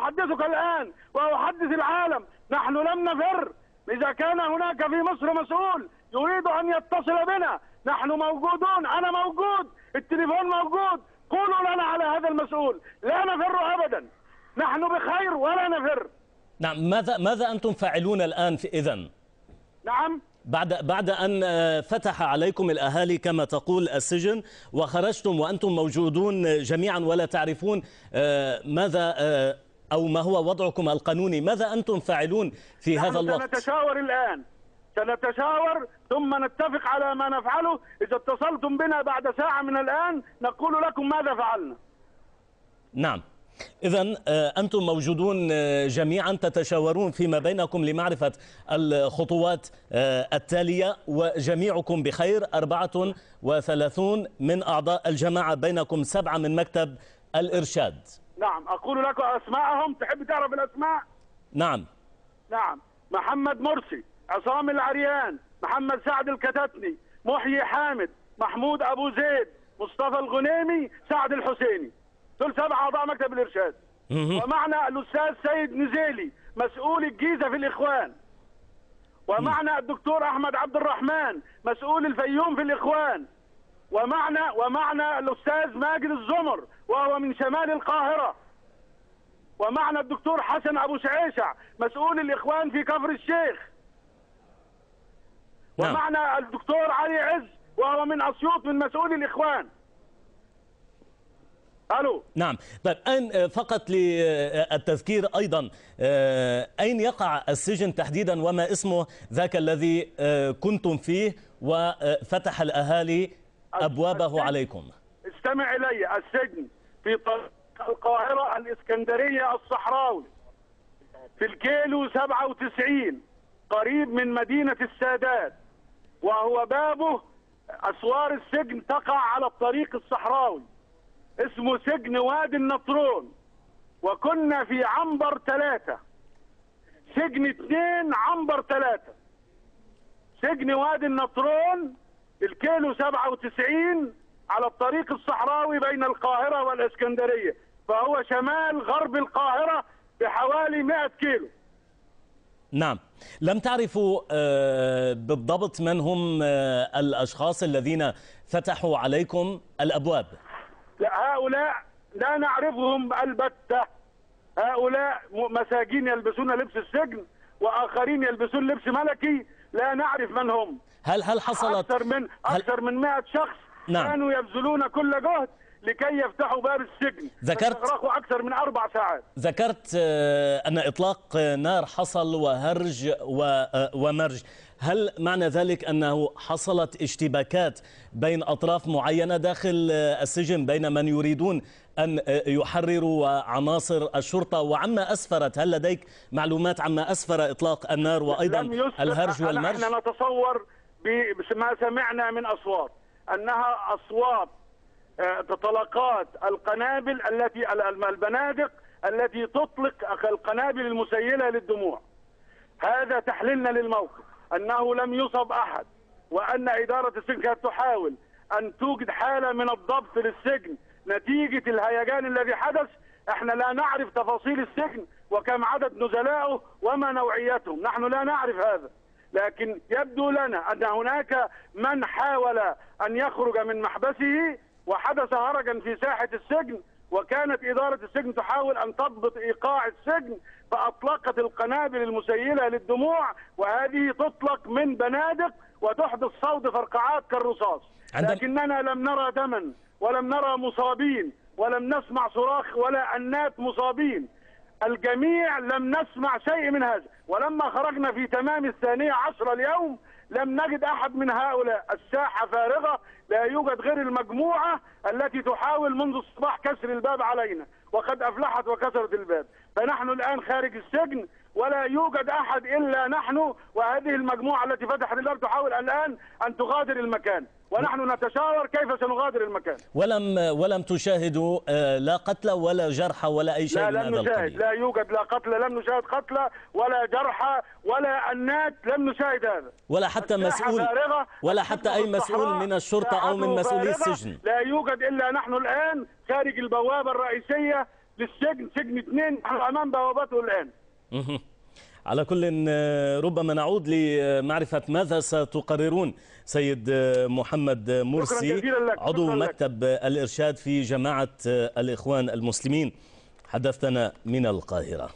أحدثك الآن وأحدث العالم، نحن لم نفر. إذا كان هناك في مصر مسؤول يريد أن يتصل بنا نحن موجودون، أنا موجود، التليفون موجود، قولوا لنا على هذا المسؤول. لا نفر أبدا، نحن بخير ولا نفر. نعم، ماذا أنتم فاعلون الآن إذن؟ نعم، بعد أن فتح عليكم الأهالي كما تقول السجن وخرجتم وأنتم موجودون جميعا ولا تعرفون ماذا أو ما هو وضعكم القانوني، ماذا أنتم فاعلون في هذا الوقت؟ سنتشاور الآن، سنتشاور ثم نتفق على ما نفعله. إذا اتصلتم بنا بعد ساعة من الآن نقول لكم ماذا فعلنا. نعم، إذن أنتم موجودون جميعا تتشاورون فيما بينكم لمعرفة الخطوات التالية، وجميعكم بخير. 34 من أعضاء الجماعة، بينكم 7 من مكتب الإرشاد. نعم، أقول لكم أسماءهم، تحب تعرف الأسماء؟ نعم. محمد مرسي، عصام العريان، محمد سعد الكتتني، محيي حامد، محمود أبو زيد، مصطفى الغنيمي، سعد الحسيني. دول 7 أعضاء مكتب الإرشاد. ومعنا الأستاذ سيد نزيلي مسؤول الجيزة في الإخوان. ومعنا الدكتور أحمد عبد الرحمن مسؤول الفيوم في الإخوان. ومعنا الأستاذ ماجد الزمر وهو من شمال القاهرة. ومعنا الدكتور حسن أبو شعيشع مسؤول الإخوان في كفر الشيخ. ومعنا الدكتور علي عز وهو من أسيوط من مسؤول الإخوان. ألو. نعم، طيب أين فقط للتذكير أيضا أين يقع السجن تحديدا وما اسمه ذاك الذي كنتم فيه وفتح الأهالي أبوابه عليكم؟ استمع إلي، السجن في طريق القاهرة الإسكندرية الصحراوي في الكيلو 97 قريب من مدينة السادات، وهو بابه أسوار السجن تقع على الطريق الصحراوي، اسمه سجن وادي النطرون. وكنا في عنبر 3، سجن 2 عنبر 3. سجن وادي النطرون الكيلو 97 على الطريق الصحراوي بين القاهرة والإسكندرية، فهو شمال غرب القاهرة بحوالي 100 كيلو. نعم، لم تعرفوا بالضبط من هم الأشخاص الذين فتحوا عليكم الأبواب؟ لا، هؤلاء لا نعرفهم البتة. هؤلاء مساجين يلبسون لبس السجن وآخرين يلبسون لبس ملكي، لا نعرف من هم. هل حصلت أكثر من 100 شخص نعم. كانوا يبذلون كل جهد لكي يفتحوا باب السجن، استغرقوا أكثر من 4 ساعات. ذكرت أن إطلاق نار حصل وهرج ومرج، هل معنى ذلك أنه حصلت اشتباكات بين أطراف معينة داخل السجن بين من يريدون أن يحرروا عناصر الشرطة؟ وعما أسفرت، هل لديك معلومات عما أسفر إطلاق النار وأيضا الهرج والمرج؟ نحن نتصور بما سمعنا من أصوات أنها أصوات تطلقات القنابل البنادق التي تطلق القنابل المسيلة للدموع. هذا تحليلنا للموقف، أنه لم يصب أحد، وأن إدارة السجن كانت تحاول أن توجد حالة من الضبط للسجن نتيجة الهيجان الذي حدث. احنا لا نعرف تفاصيل السجن وكم عدد نزلائه وما نوعيتهم، نحن لا نعرف هذا، لكن يبدو لنا أن هناك من حاول أن يخرج من محبسه وحدث هرجا في ساحة السجن، وكانت إدارة السجن تحاول أن تضبط إيقاع السجن فأطلقت القنابل المسيلة للدموع، وهذه تطلق من بنادق وتحدث صوت فرقعات كالرصاص. لكننا لم نرى دما ولم نرى مصابين ولم نسمع صراخ ولا أنات مصابين، الجميع لم نسمع شيء من هذا. ولما خرجنا في تمام 12 اليوم لم نجد أحد من هؤلاء، الساحة فارغة، لا يوجد غير المجموعة التي تحاول منذ الصباح كسر الباب علينا، وقد أفلحت وكسرت الباب. فنحن الآن خارج السجن ولا يوجد أحد إلا نحن وهذه المجموعة التي فتحت الباب تحاول الآن أن تغادر المكان، ونحن نتشاور كيف سنغادر المكان. ولم تشاهدوا لا قتلى ولا جرحى ولا أي شيء من هذا القبيل؟ لا، لم نشاهد، لا يوجد لا قتلى، لم نشاهد قتلى ولا جرحى ولا أنات، لم نشاهد هذا. ولا حتى مسؤول، ولا حتى أي مسؤول من الشرطة أو من مسؤولي السجن؟ لا يوجد إلا نحن الآن خارج البوابة الرئيسية للسجن، سجن 2 امام بوابته الان. على كل ربما نعود لمعرفة ماذا ستقررون سيد محمد مرسي عضو مكتب الإرشاد في جماعة الإخوان المسلمين، حدثنا من القاهرة.